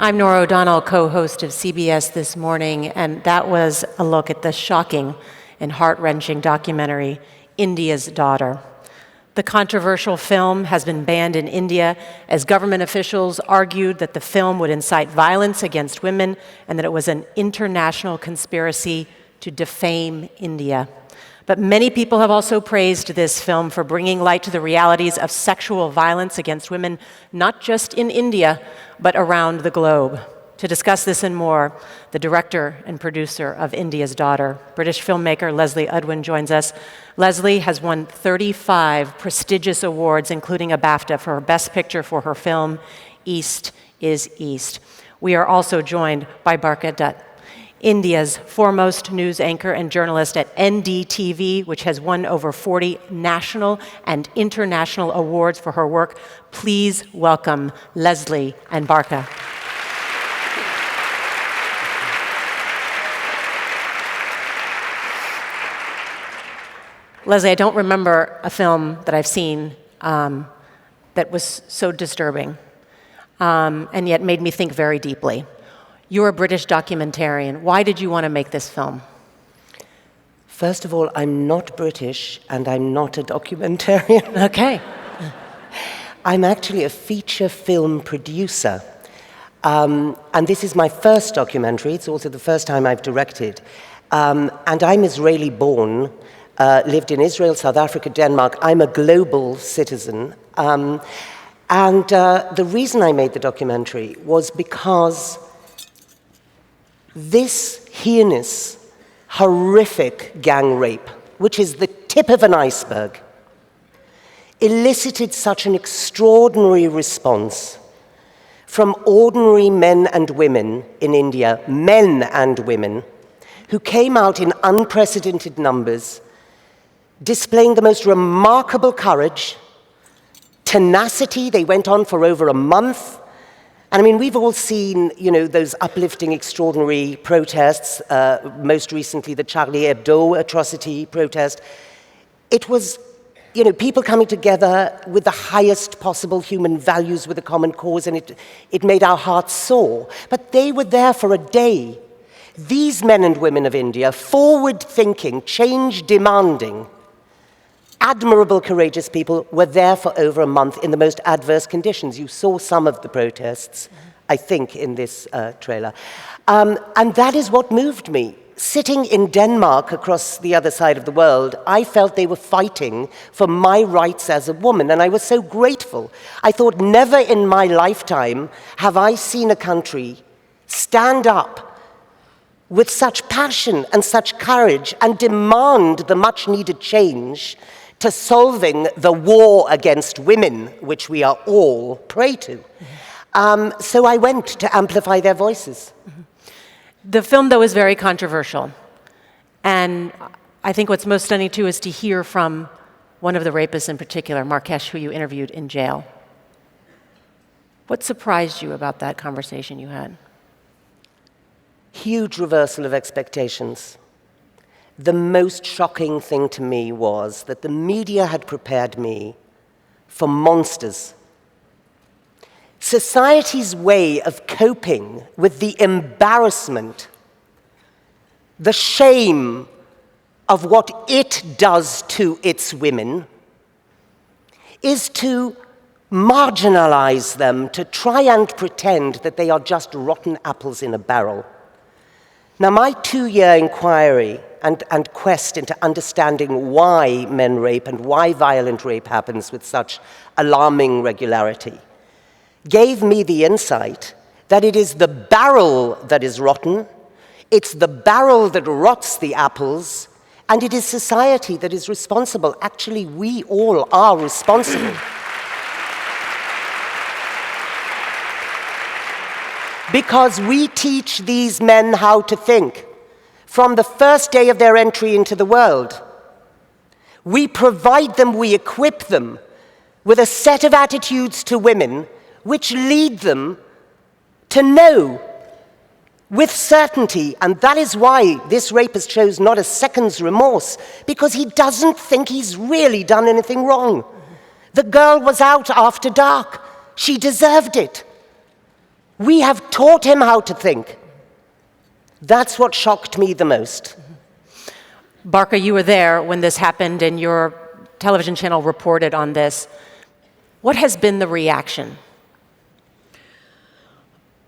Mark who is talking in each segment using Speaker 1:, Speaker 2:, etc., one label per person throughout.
Speaker 1: I'm Nora O'Donnell, co-host of CBS This Morning, and that was a look at the shocking and heart-wrenching documentary, India's Daughter. The controversial film has been banned in India as government officials argued that the film would incite violence against women and that it was an international conspiracy to defame India. But many people have also praised this film for bringing light to the realities of sexual violence against women, not just in India, but around the globe. To discuss this and more, the director and producer of India's Daughter, British filmmaker Leslee Udwin, joins us. Leslie has won 35 prestigious awards, including a BAFTA for her Best Picture for her film, East is East. We are also joined by Barkha Dutt, India's foremost news anchor and journalist at NDTV, which has won over 40 national and international awards for her work. Please welcome Leslie and Barkha. Leslie, I don't remember a film that I've seen that was so disturbing and yet made me think very deeply. You're a British documentarian. Why did you want to make this film?
Speaker 2: First of all, I'm not British and I'm not a documentarian.
Speaker 1: Okay.
Speaker 2: I'm actually a feature film producer. And this is my first documentary. It's also the first time I've directed. And I'm Israeli born, lived in Israel, South Africa, Denmark. I'm a global citizen. And the reason I made the documentary was because this heinous, horrific gang rape, which is the tip of an iceberg, elicited such an extraordinary response from ordinary men and women in India, men and women, who came out in unprecedented numbers, displaying the most remarkable courage, tenacity. They went on for over a month. And I mean, we've all seen, those uplifting, extraordinary protests, most recently the Charlie Hebdo atrocity protest. It was, people coming together with the highest possible human values with a common cause, and it made our hearts soar. But they were there for a day. These men and women of India, forward-thinking, change-demanding, admirable, courageous people, were there for over a month in the most adverse conditions. You saw some of the protests, I think, in this trailer. And that is what moved me. Sitting in Denmark across the other side of the world, I felt they were fighting for my rights as a woman, and I was so grateful. I thought, never in my lifetime have I seen a country stand up with such passion and such courage and demand the much-needed change to solving the war against women, which we are all prey to. So I went to amplify their voices.
Speaker 1: The film, though, is very controversial. And I think what's most stunning, too, is to hear from one of the rapists in particular, Markesh, who you interviewed in jail. What surprised you about that conversation you had?
Speaker 2: Huge reversal of expectations. The most shocking thing to me was that the media had prepared me for monsters. Society's way of coping with the embarrassment, the shame of what it does to its women, is to marginalize them, to try and pretend that they are just rotten apples in a barrel. Now, my 2-year inquiry and quest into understanding why men rape and why violent rape happens with such alarming regularity gave me the insight that it is the barrel that is rotten, it's the barrel that rots the apples, and it is society that is responsible. Actually, we all are responsible. Because we teach these men how to think from the first day of their entry into the world. We provide them, we equip them with a set of attitudes to women which lead them to know with certainty, and that is why this rapist shows not a second's remorse, because he doesn't think he's really done anything wrong. The girl was out after dark. She deserved it. We have taught him how to think. That's what shocked me the most.
Speaker 1: Barkha, you were there when this happened and your television channel reported on this. What has been the reaction?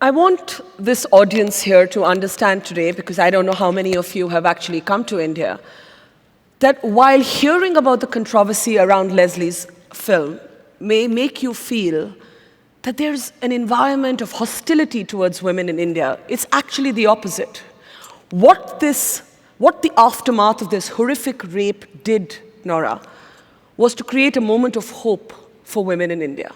Speaker 3: I want this audience here to understand today, because I don't know how many of you have actually come to India, that while hearing about the controversy around Leslee's film may make you feel that there's an environment of hostility towards women in India, it's actually the opposite. What the aftermath of this horrific rape did, Nora, was to create a moment of hope for women in India.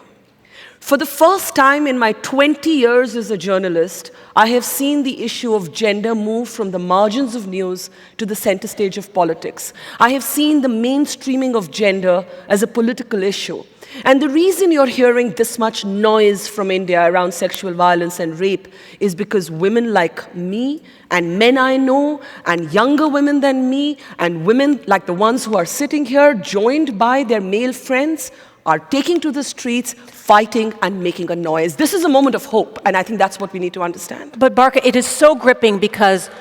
Speaker 3: For the first time in my 20 years as a journalist, I have seen the issue of gender move from the margins of news to the center stage of politics. I have seen the mainstreaming of gender as a political issue. And the reason you're hearing this much noise from India around sexual violence and rape is because women like me, and men I know, and younger women than me, and women like the ones who are sitting here, joined by their male friends, are taking to the streets, fighting and making a noise. This is a moment of hope, and I think that's what we need to understand.
Speaker 1: But Barkha, it is so gripping because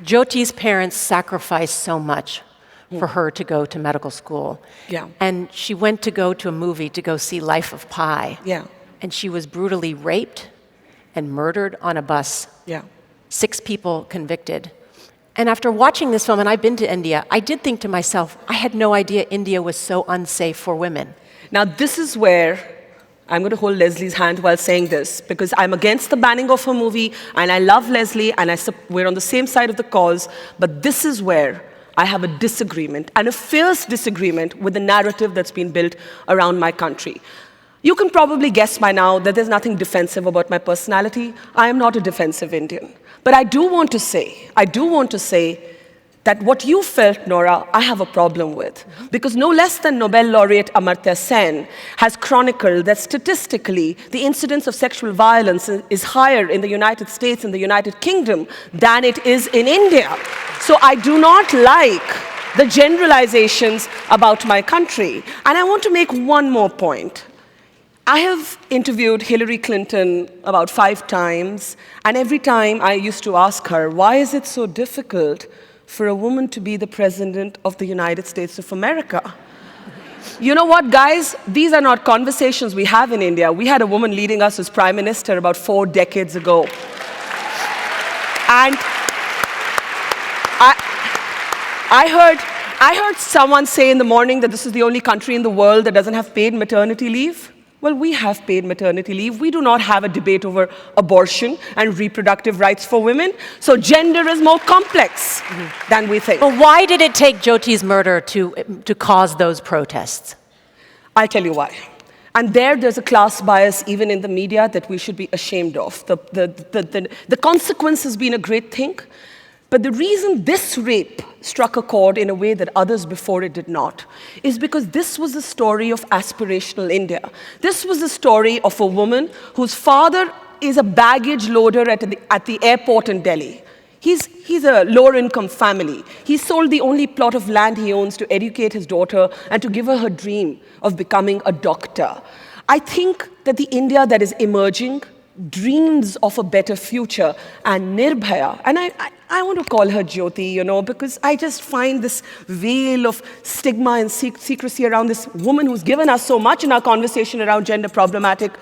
Speaker 1: Jyoti's parents sacrificed so much for her to go to medical school.
Speaker 3: Yeah.
Speaker 1: And she went to go to a movie to go see Life of Pi.
Speaker 3: Yeah.
Speaker 1: And she was brutally raped and murdered on a bus.
Speaker 3: Yeah.
Speaker 1: 6 people convicted. And after watching this film, and I've been to India, I did think to myself, I had no idea India was so unsafe for women.
Speaker 3: Now, this is where I'm going to hold Leslie's hand while saying this, because I'm against the banning of her movie, and I love Leslie, and we're on the same side of the cause, but this is where I have a disagreement, and a fierce disagreement with the narrative that's been built around my country. You can probably guess by now that there's nothing defensive about my personality. I am not a defensive Indian. But I do want to say that what you felt, Nora, I have a problem with. Because no less than Nobel laureate Amartya Sen has chronicled that statistically, the incidence of sexual violence is higher in the United States and the United Kingdom than it is in India. So I do not like the generalizations about my country. And I want to make one more point. I have interviewed Hillary Clinton about 5 times, and every time I used to ask her, why is it so difficult for a woman to be the president of the United States of America? You know what, guys? These are not conversations we have in India. We had a woman leading us as prime minister about 4 decades ago. And I heard someone say in the morning that this is the only country in the world that doesn't have paid maternity leave. Well, we have paid maternity leave. We do not have a debate over abortion and reproductive rights for women. So gender is more complex than we think.
Speaker 1: But why did it take Jyoti's murder to cause those protests?
Speaker 3: I'll tell you why. And there's a class bias even in the media that we should be ashamed of. The consequence has been a great thing. But the reason this rape struck a chord in a way that others before it did not is because this was the story of aspirational India. This was the story of a woman whose father is a baggage loader at the airport in Delhi. He's a lower-income family. He sold the only plot of land he owns to educate his daughter and to give her her dream of becoming a doctor. I think that the India that is emerging dreams of a better future, and Nirbhaya, and I want to call her Jyoti, because I just find this veil of stigma and secrecy around this woman who's given us so much in our conversation around gender problematic.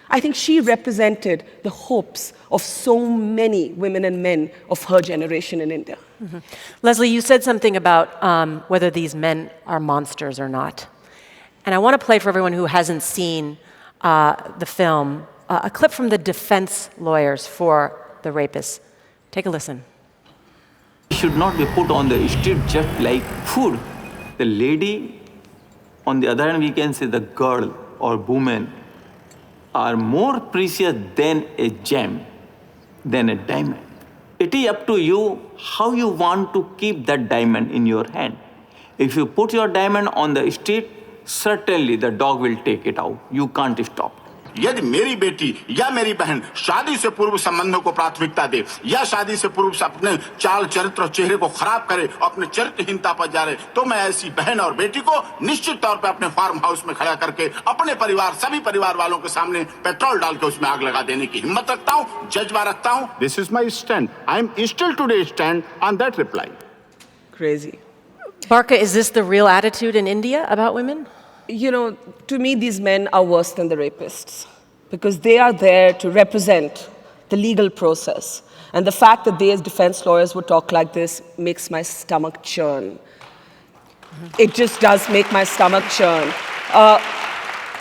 Speaker 3: I think she represented the hopes of so many women and men of her generation in India.
Speaker 1: Mm-hmm. Leslie, you said something about whether these men are monsters or not. And I want to play for everyone who hasn't seen the film a clip from the defense lawyers for the rapists. Take a listen.
Speaker 4: Should not be put on the street just like food. The lady, on the other hand, we can say the girl or woman are more precious than a gem, than a diamond. It is up to you how you want to keep that diamond in your hand. If you put your diamond on the street, certainly the dog will take it out. You can't stop.
Speaker 5: यदि मेरी बेटी या मेरी बहन शादी से पूर्व संबंधों को प्राथमिकता दे या शादी से पूर्व अपने चाल चरित्र और चेहरे को खराब करे और अपने चरित्रहीनता पर जा रहे, तो मैं ऐसी बहन और बेटी को निश्चित तौर पर अपने फार्म हाउस में खड़ा करके अपने परिवार, सभी परिवार वालों के सामने पेट्रोल डाल के उसमें आग लगा देने की हिम्मत रखता हूँ, जज्बा रखता हूँ. This is my stand. I am still today stand on that reply.
Speaker 3: Crazy.
Speaker 1: Barkha, is this the real attitude in India about women?
Speaker 3: You know, to me, these men are worse than the rapists because they are there to represent the legal process. And the fact that they, as defense lawyers, would talk like this makes my stomach churn. It just does make my stomach churn.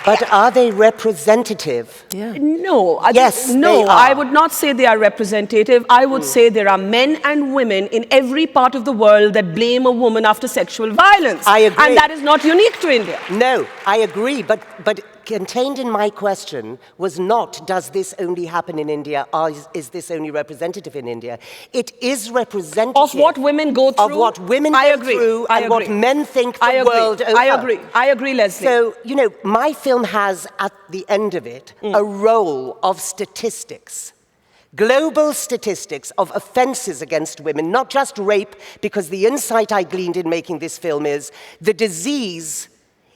Speaker 2: But are they representative?
Speaker 1: Yeah.
Speaker 3: No.
Speaker 2: Yes,
Speaker 3: no,
Speaker 2: they are.
Speaker 3: I would not say they are representative. I would say there are men and women in every part of the world that blame a woman after sexual violence.
Speaker 2: I agree.
Speaker 3: And that is not unique to India.
Speaker 2: No, I agree, but contained in my question was not, does this only happen in India, or is this only representative in India? It is representative
Speaker 3: Of what women go through.
Speaker 2: of what women
Speaker 3: I
Speaker 2: go
Speaker 3: agree.
Speaker 2: through
Speaker 3: I
Speaker 2: and
Speaker 3: agree.
Speaker 2: what men think the
Speaker 3: I agree.
Speaker 2: world over.
Speaker 3: I agree, Leslie.
Speaker 2: So, you know, my film has at the end of it a roll of statistics. Global statistics of offenses against women, not just rape, because the insight I gleaned in making this film is the disease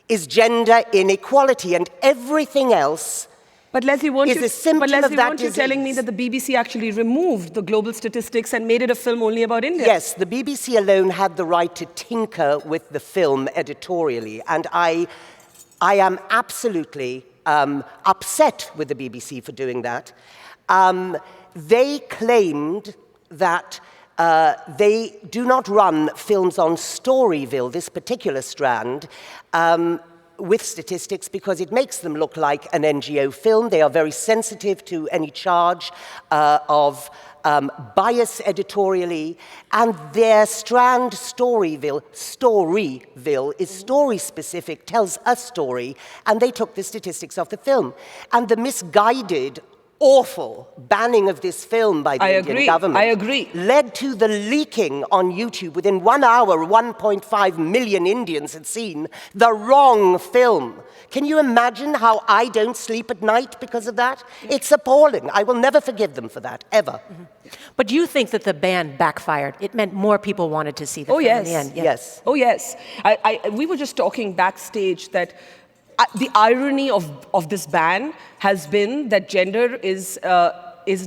Speaker 2: is gender inequality, and everything else
Speaker 3: But Leslie, won't
Speaker 2: is
Speaker 3: you,
Speaker 2: a symptom
Speaker 3: but Leslie,
Speaker 2: of that
Speaker 3: weren't you telling me
Speaker 2: disease.
Speaker 3: that the BBC actually removed the global statistics and made it a film only about India?
Speaker 2: Yes, the BBC alone had the right to tinker with the film editorially, and I am absolutely upset with the BBC for doing that. They claimed that they do not run films on Storyville, this particular strand, with statistics because it makes them look like an NGO film. They are very sensitive to any charge of bias editorially, and their strand Storyville is story-specific, tells a story, and they took the statistics of the film. And the misguided, awful banning of this film by the Indian government
Speaker 3: I agree.
Speaker 2: led to the leaking on YouTube. Within 1 hour, 1.5 million Indians had seen the wrong film. Can you imagine how I don't sleep at night because of that? It's appalling. I will never forgive them for that, ever.
Speaker 1: But you think that the ban backfired. It meant more people wanted to see the film in the end. Yeah.
Speaker 2: Yes.
Speaker 3: Oh, yes. We were just talking backstage that the irony of this ban has been that gender is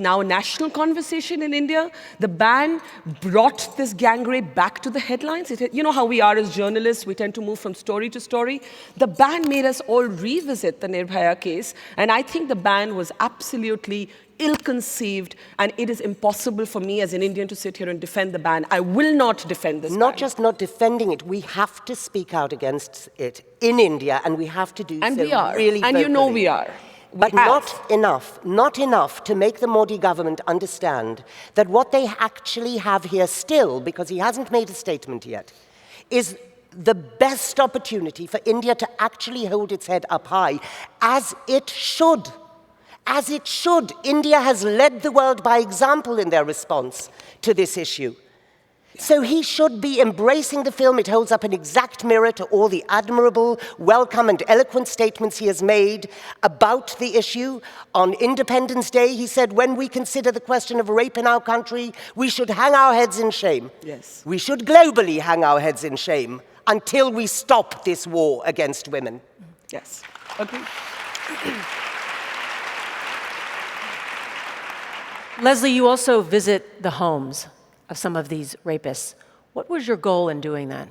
Speaker 3: now a national conversation in India. The ban brought this gang rape back to the headlines. You know how we are as journalists, we tend to move from story to story. The ban made us all revisit the Nirbhaya case, and I think the ban was absolutely ill-conceived, and it is impossible for me as an Indian to sit here and defend the ban. I will not defend this ban.
Speaker 2: Not just not defending it, we have to speak out against it in India, and we have to do
Speaker 3: And
Speaker 2: so
Speaker 3: we are.
Speaker 2: really
Speaker 3: And you know
Speaker 2: vocally.
Speaker 3: we are.
Speaker 2: But not enough to make the Modi government understand that what they actually have here still, because he hasn't made a statement yet, is the best opportunity for India to actually hold its head up high, as it should. As it should. India has led the world by example in their response to this issue. So he should be embracing the film. It holds up an exact mirror to all the admirable, welcome, and eloquent statements he has made about the issue. On Independence Day, he said, when we consider the question of rape in our country, we should hang our heads in shame.
Speaker 3: Yes.
Speaker 2: We should globally hang our heads in shame until we stop this war against women.
Speaker 3: Yes. Agreed.
Speaker 1: Leslie, you also visit the homes of some of these rapists. What was your goal in doing that?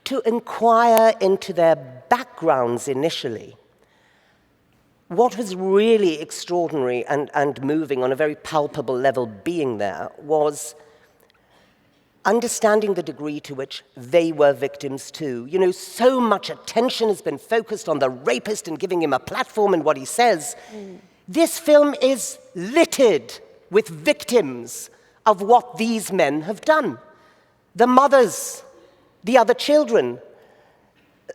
Speaker 2: To inquire into their backgrounds initially. What was really extraordinary and moving on a very palpable level being there was understanding the degree to which they were victims too. You know, so much attention has been focused on the rapist and giving him a platform and what he says. This film is littered with victims of what these men have done. The mothers, the other children,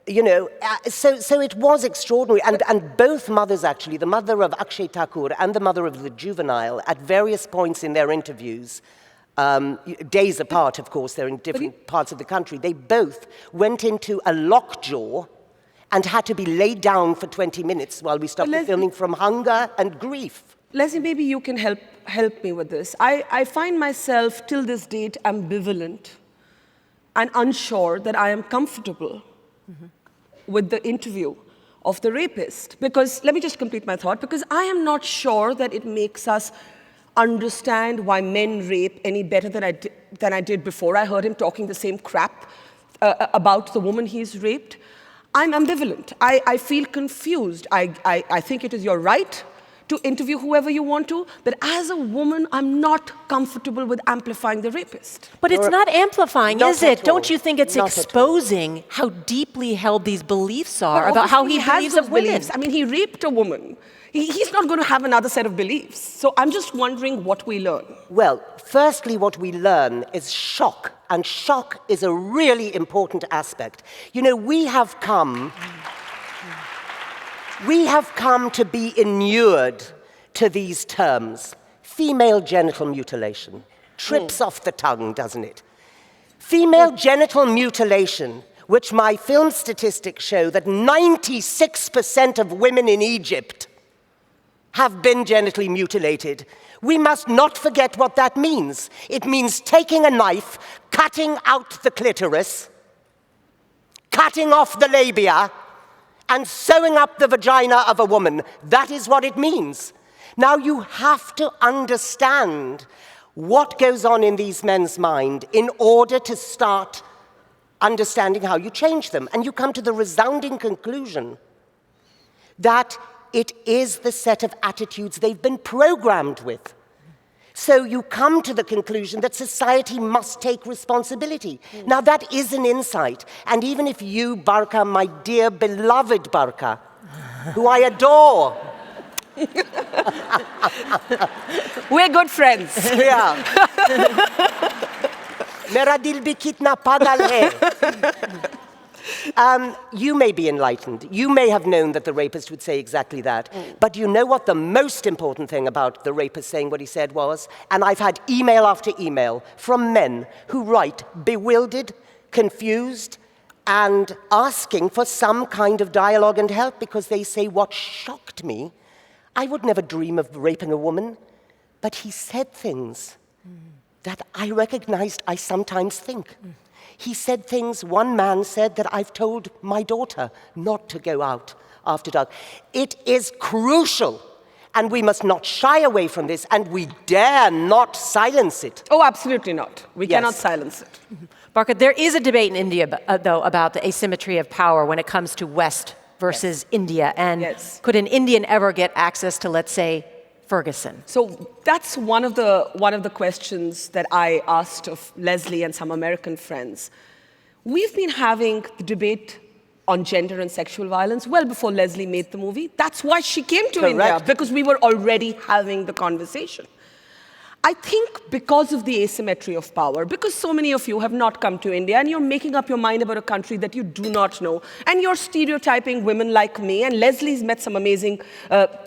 Speaker 2: you know, so it was extraordinary. And both mothers, actually, the mother of Akshay Thakur and the mother of the juvenile, at various points in their interviews, days apart, of course, they're in different parts of the country, they both went into a lockjaw and had to be laid down for 20 minutes while we stopped the filming from hunger and grief.
Speaker 3: Leslie, maybe you can help me with this. I find myself, till this date, ambivalent and unsure that I am comfortable with the interview of the rapist. Because, let me just complete my thought, because I am not sure that it makes us understand why men rape any better than I did before. I heard him talking the same crap about the woman he's raped. I'm ambivalent. I feel confused. I think it is your right to interview whoever you want to, but as a woman, I'm not comfortable with amplifying the rapist.
Speaker 1: But it's not amplifying, is it? Don't you think it's
Speaker 2: Not
Speaker 1: exposing how deeply held these beliefs are about how he
Speaker 3: has
Speaker 1: believes
Speaker 3: those
Speaker 1: of women?
Speaker 3: beliefs. I mean, he raped a woman. He's not going to have another set of beliefs. So I'm just wondering what we learn.
Speaker 2: Well, firstly, what we learn is shock, and shock is a really important aspect. You know, we have come to be inured to these terms. Female genital mutilation. Trips off the tongue, doesn't it? Female genital mutilation, which my film statistics show that 96% of women in Egypt have been genitally mutilated. We must not forget what that means. It means taking a knife, cutting out the clitoris, cutting off the labia, and sewing up the vagina of a woman. That is what it means. Now you have to understand what goes on in these men's mind in order to start understanding how you change them. And you come to the resounding conclusion that it is the set of attitudes they've been programmed with. So you come to the conclusion that society must take responsibility. Now that is an insight. And even if you, Barkha, my dear beloved Barkha, who I adore.
Speaker 3: We're good friends.
Speaker 2: Yeah. Mera dil bhi kitna pagal hai. You may be enlightened. You may have known that the rapist would say exactly that. But you know what the most important thing about the rapist saying what he said was? And I've had email after email from men who write bewildered, confused, and asking for some kind of dialogue and help because they say, what shocked me, I would never dream of raping a woman, but he said things that I recognized I sometimes think. He said things, one man said that I've told my daughter not to go out after dark. It is crucial, and we must not shy away from this, and we dare not silence it.
Speaker 3: Oh, absolutely not. We cannot silence it.
Speaker 1: Barkha, there is a debate in India, though, about the asymmetry of power when it comes to West versus India. And could an Indian ever get access to, let's say, Ferguson?
Speaker 3: So that's one of the questions that I asked of Leslie and some American friends. We've been having the debate on gender and sexual violence well before Leslie made the movie. That's why she came to India, because we were already having the conversation. I think because of the asymmetry of power, because so many of you have not come to India and you're making up your mind about a country that you do not know, and you're stereotyping women like me, and Leslie's met some amazing,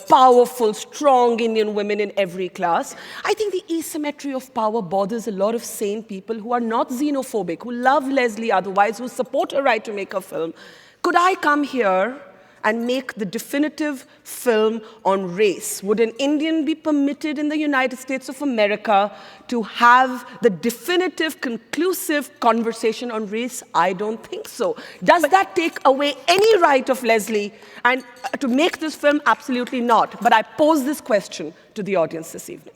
Speaker 3: powerful, strong Indian women in every class. I think the asymmetry of power bothers a lot of sane people who are not xenophobic, who love Leslie otherwise, who support her right to make a film. Could I come here and make the definitive film on race? Would an Indian be permitted in the United States of America to have the definitive, conclusive conversation on race? I don't think so. Does that take away any right of Leslie and to make this film? Absolutely not. But I pose this question to the audience this evening.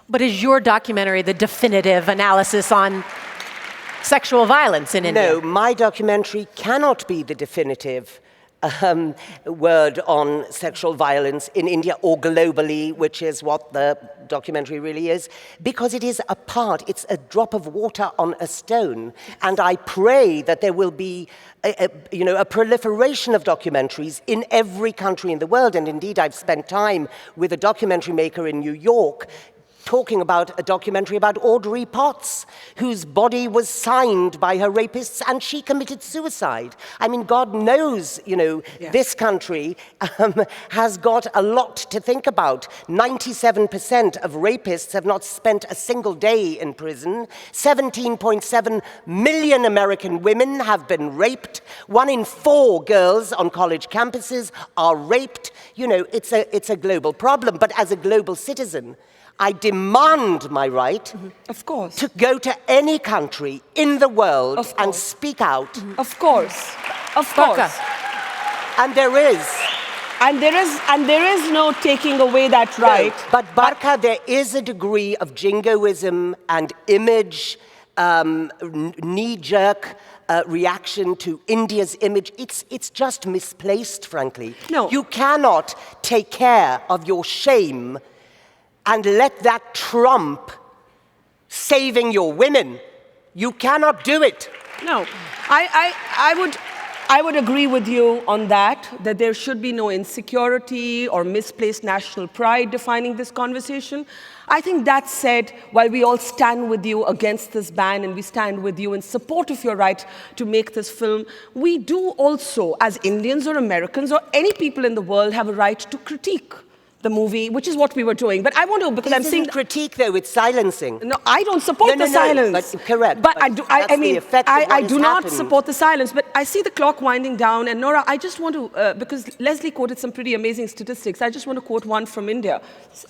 Speaker 1: But is your documentary the definitive analysis on sexual violence in India?
Speaker 2: No, my documentary cannot be the definitive word on sexual violence in India or globally, which is what the documentary really is, because it is a part, it's a drop of water on a stone. And I pray that there will be a proliferation of documentaries in every country in the world. And indeed, I've spent time with a documentary maker in New York talking about a documentary about Audrey Potts, whose body was signed by her rapists and she committed suicide. I mean, God knows, this country has got a lot to think about. 97% of rapists have not spent a single day in prison. 17.7 million American women have been raped. 1 in 4 girls on college campuses are raped. It's a global problem, but as a global citizen, I demand my right
Speaker 3: Of course.
Speaker 2: to go to any country in the world
Speaker 3: Of
Speaker 2: and
Speaker 3: course.
Speaker 2: speak out.
Speaker 3: Of course. Of
Speaker 1: Barkha.
Speaker 3: course.
Speaker 2: And there is.
Speaker 3: And there is no taking away that right.
Speaker 2: No, but Barkha, there is a degree of jingoism and image, knee-jerk reaction to India's image. It's just misplaced, frankly.
Speaker 3: No.
Speaker 2: You cannot take care of your shame and let that trump saving your women. You cannot do it.
Speaker 3: No, I would agree with you on that there should be no insecurity or misplaced national pride defining this conversation. I think that said, while we all stand with you against this ban and we stand with you in support of your right to make this film, we do also, as Indians or Americans or any people in the world, have a right to critique the movie, which is what we were doing. But I want to, because I'm seeing
Speaker 2: critique, though, it's silencing.
Speaker 3: No, I don't support the silence.
Speaker 2: But correct.
Speaker 3: But
Speaker 2: but
Speaker 3: I do.
Speaker 2: that's
Speaker 3: I
Speaker 2: the
Speaker 3: mean,
Speaker 2: effect of what
Speaker 3: I
Speaker 2: has
Speaker 3: do not
Speaker 2: happened.
Speaker 3: support the silence. But I see the clock winding down. And Nora, I just want to, because Leslie quoted some pretty amazing statistics. I just want to quote one from India,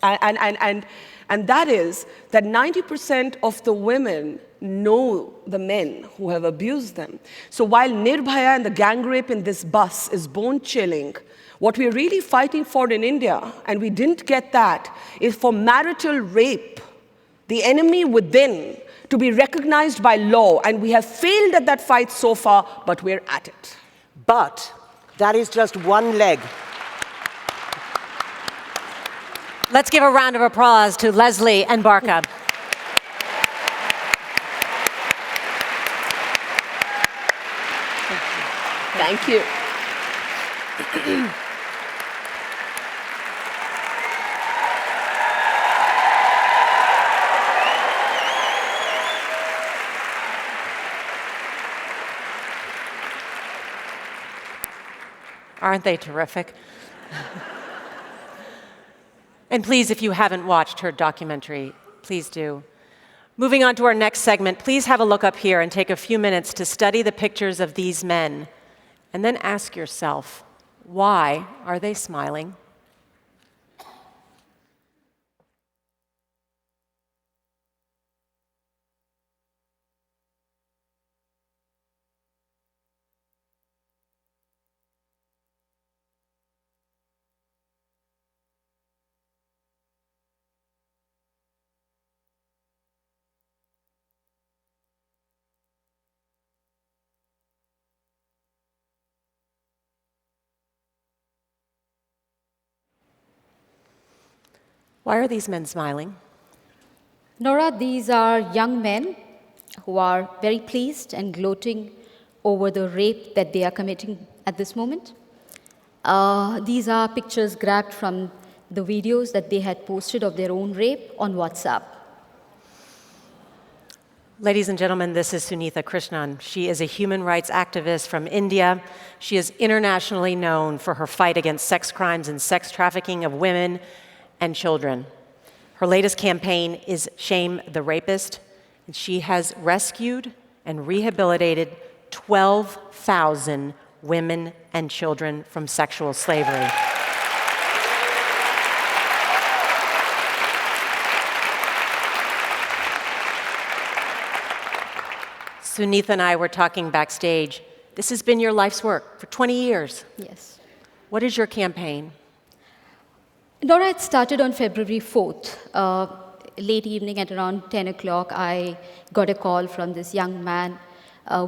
Speaker 3: and that is that 90% of the women know the men who have abused them. So while Nirbhaya and the gang rape in this bus is bone-chilling, what we're really fighting for in India, and we didn't get that, is for marital rape, the enemy within, to be recognized by law. And we have failed at that fight so far, but we're at it.
Speaker 2: But that is just one leg.
Speaker 1: Let's give a round of applause to Leslie and Barkha.
Speaker 3: Thank you.
Speaker 1: Aren't they terrific? And please, if you haven't watched her documentary, please do. Moving on to our next segment, please have a look up here and take a few minutes to study the pictures of these men, and then ask yourself, why are they smiling? Why are these men smiling?
Speaker 6: Nora, these are young men who are very pleased and gloating over the rape that they are committing at this moment. These are pictures grabbed from the videos that they had posted of their own rape on WhatsApp.
Speaker 1: Ladies and gentlemen, this is Sunitha Krishnan. She is a human rights activist from India. She is internationally known for her fight against sex crimes and sex trafficking of women and children. Her latest campaign is Shame the Rapist, and she has rescued and rehabilitated 12,000 women and children from sexual slavery. Sunitha and I were talking backstage. This has been your life's work for 20 years.
Speaker 6: Yes.
Speaker 1: What is your campaign?
Speaker 6: Nora, it started on February 4th. Late evening at around 10 o'clock, I got a call from this young man.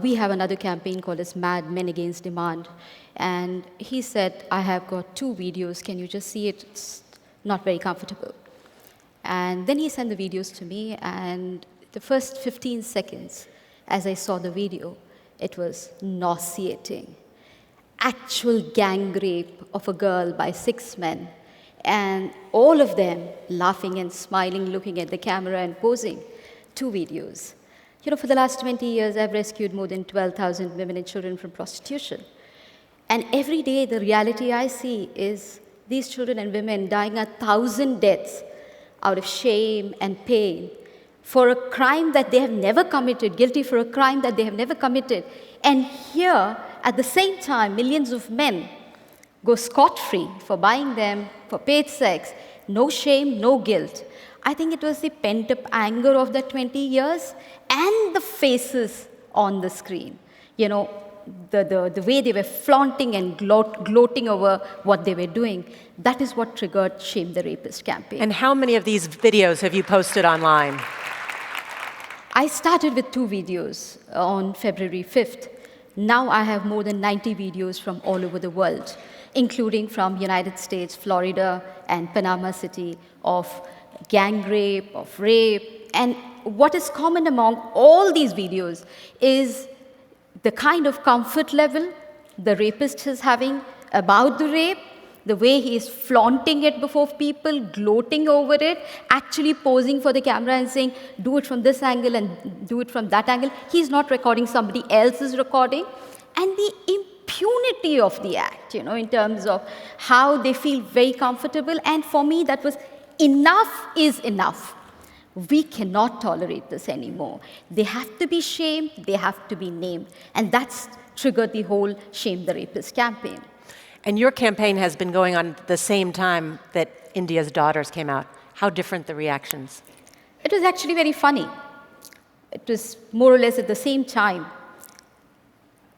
Speaker 6: We have another campaign called as Mad Men Against Demand. And he said, I have got 2 videos. Can you just see it? It's not very comfortable. And then he sent the videos to me. And the first 15 seconds, as I saw the video, it was nauseating. Actual gang rape of a girl by 6 men. and all of them laughing and smiling, looking at the camera and posing. 2 videos. You know, for the last 20 years, I've rescued more than 12,000 women and children from prostitution. And every day, the reality I see is these children and women dying 1,000 deaths out of shame and pain for a crime that they have never committed, guilty for a crime that they have never committed. And here, at the same time, millions of men go scot-free for buying them, for paid sex, no shame, no guilt. I think it was the pent-up anger of the 20 years and the faces on the screen. You know, the way they were flaunting and gloating over what they were doing, that is what triggered Shame the Rapist campaign.
Speaker 1: And how many of these videos have you posted online?
Speaker 6: I started with 2 videos on February 5th. Now I have more than 90 videos from all over the world, including from United States, Florida, and Panama City, of gang rape, of rape. And what is common among all these videos is the kind of comfort level the rapist is having about the rape, the way he is flaunting it before people, gloating over it, actually posing for the camera and saying, do it from this angle and do it from that angle. He's not recording, somebody else is recording. And the impunity of the act, you know, in terms of how they feel very comfortable. And for me, that was enough is enough. We cannot tolerate this anymore. They have to be shamed, they have to be named. And that's triggered the whole Shame the Rapist campaign.
Speaker 1: And your campaign has been going on at the same time that India's Daughters came out. How different the reactions?
Speaker 6: It was actually very funny. It was more or less at the same time.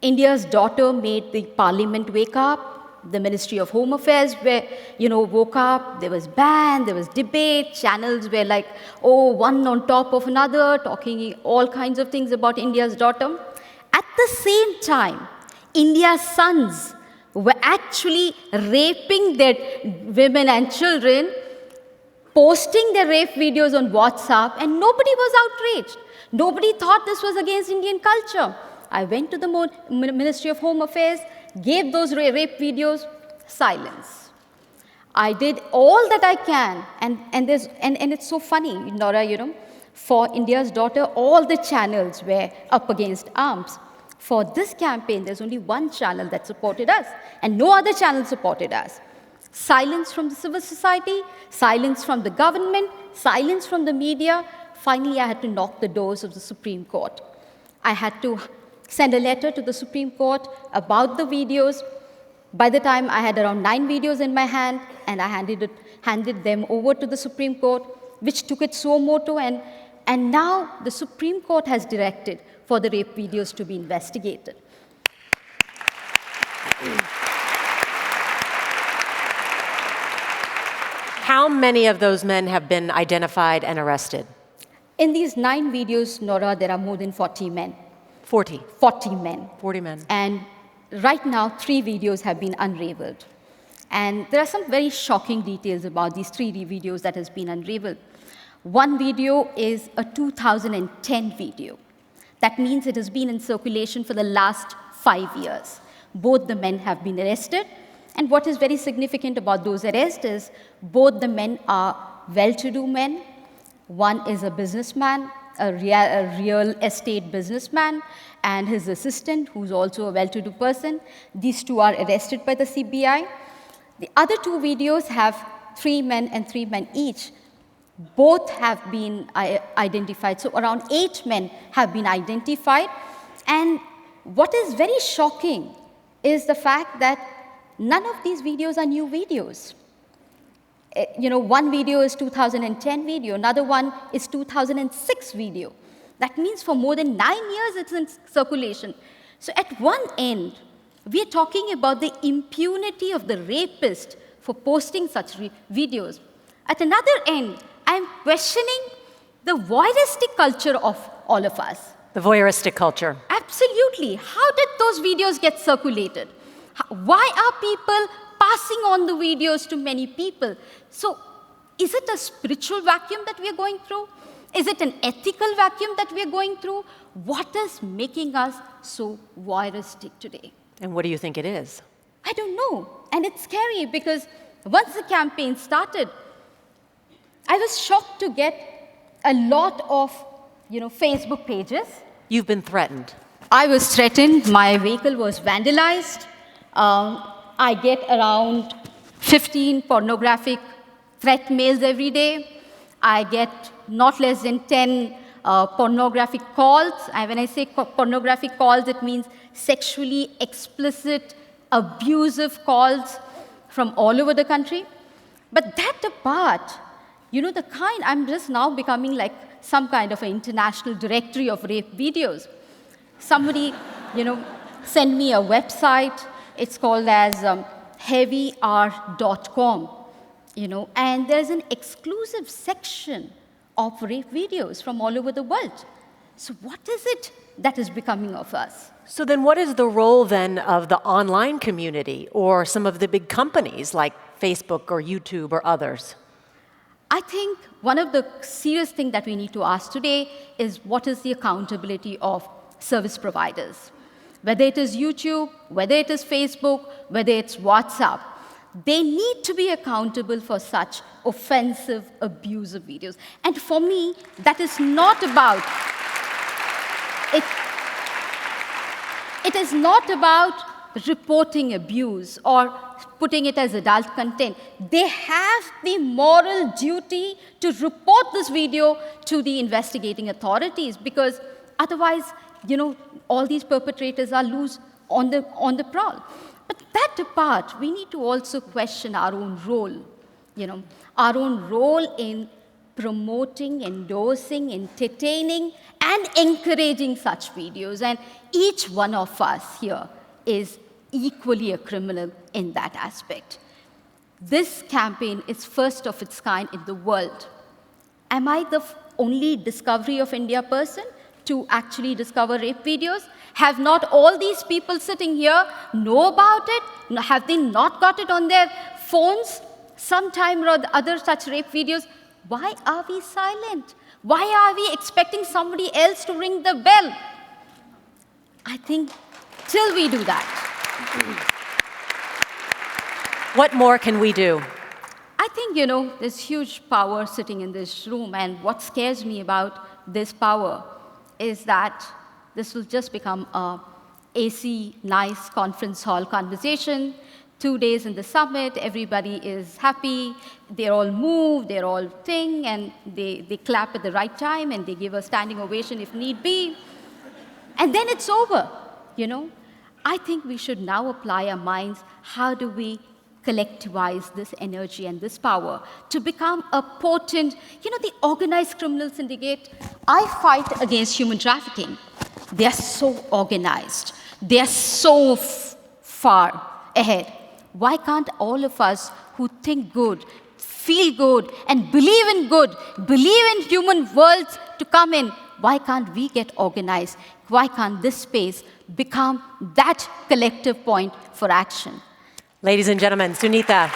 Speaker 6: India's Daughter made the parliament wake up. The Ministry of Home Affairs woke up. There was ban, there was debate. Channels were like, oh, one on top of another, talking all kinds of things about India's Daughter. At the same time, India's sons were actually raping their women and children, posting their rape videos on WhatsApp, and nobody was outraged. Nobody thought this was against Indian culture. I went to the Ministry of Home Affairs, gave those rape videos, silence. I did all that I can, and it's so funny, Nora, you know, for India's Daughter, all the channels were up against arms. For this campaign, there's only one channel that supported us, and no other channel supported us. Silence from the civil society, silence from the government, silence from the media. Finally, I had to knock the doors of the Supreme Court. I had to send a letter to the Supreme Court about the videos. By the time I had around 9 videos in my hand, and I handed them over to the Supreme Court, which took it suo moto, and now the Supreme Court has directed for the rape videos to be investigated.
Speaker 1: How many of those men have been identified and arrested?
Speaker 6: In these 9 videos, Nora, there are more than 40 men.
Speaker 1: 40.
Speaker 6: 40 men.
Speaker 1: 40 men.
Speaker 6: And right now, 3 videos have been unraveled. And there are some very shocking details about these 3 videos that has been unraveled. One video is a 2010 video. That means it has been in circulation for the last 5 years. Both the men have been arrested. And what is very significant about those arrests is both the men are well-to-do men. One is a businessman, a real estate businessman, and his assistant, who's also a well-to-do person. These 2 are arrested by the CBI. The other 2 videos have 3 men and 3 men each. Both have been identified. So around 8 men have been identified. And what is very shocking is the fact that none of these videos are new videos. You know, one video is 2010 video, another one is 2006 video. That means for more than 9 years it's in circulation. So at one end, we are talking about the impunity of the rapist for posting such videos. At another end, I'm questioning the voyeuristic culture of all of us.
Speaker 1: The voyeuristic culture.
Speaker 6: Absolutely. How did those videos get circulated? Why are people passing on the videos to many people? So is it a spiritual vacuum that we are going through? Is it an ethical vacuum that we are going through? What is making us so voyeuristic today?
Speaker 1: And what do you think it is?
Speaker 6: I don't know. And it's scary because Once the campaign started, I was shocked to get a lot of, Facebook pages.
Speaker 1: You've been threatened.
Speaker 6: I was threatened. My vehicle was vandalized. I get around 15 pornographic threat mails every day. I get not less than 10 pornographic calls. When I say pornographic calls, it means sexually explicit, abusive calls from all over the country. But that apart, the kind, I'm just now becoming like some kind of an international directory of rape videos. Somebody, sent me a website. It's called as heavyr.com, and there's an exclusive section of rape videos from all over the world. So what is it that is becoming of us?
Speaker 1: So then what is the role then of the online community or some of the big companies like Facebook or YouTube or others?
Speaker 6: I think one of the serious things that we need to ask today is what is the accountability of service providers? Whether it is YouTube, whether it is Facebook, whether it's WhatsApp, they need to be accountable for such offensive, abusive videos. And for me, that is not about, it is not about reporting abuse or putting it as adult content. They have the moral duty to report this video to the investigating authorities, because otherwise, all these perpetrators are loose on the prowl. But that apart, we need to also question our own role, our own role in promoting, endorsing, entertaining, and encouraging such videos. And each one of us here is equally a criminal in that aspect. This campaign is first of its kind in the world. Am I the only Discovery of India person to actually discover rape videos? Have not all these people sitting here know about it? Have they not got it on their phones sometime or other such rape videos? Why are we silent? Why are we expecting somebody else to ring the bell? I think till we do that.
Speaker 1: What more can we do?
Speaker 6: I think, there's huge power sitting in this room, and what scares me about this power is that this will just become a AC, nice conference hall conversation. 2 days in the summit, everybody is happy, they're all moved, they're all and they clap at the right time, and they give a standing ovation if need be. And then it's over, I think we should now apply our minds. How do we collectivize this energy and this power to become a potent, the organized criminal syndicate? I fight against human trafficking. They are so organized. They are so far ahead. Why can't all of us who think good, feel good, and believe in good, believe in human worlds to come in, why can't we get organized? Why can't this space become that collective point for action?
Speaker 1: Ladies and gentlemen, Sunita.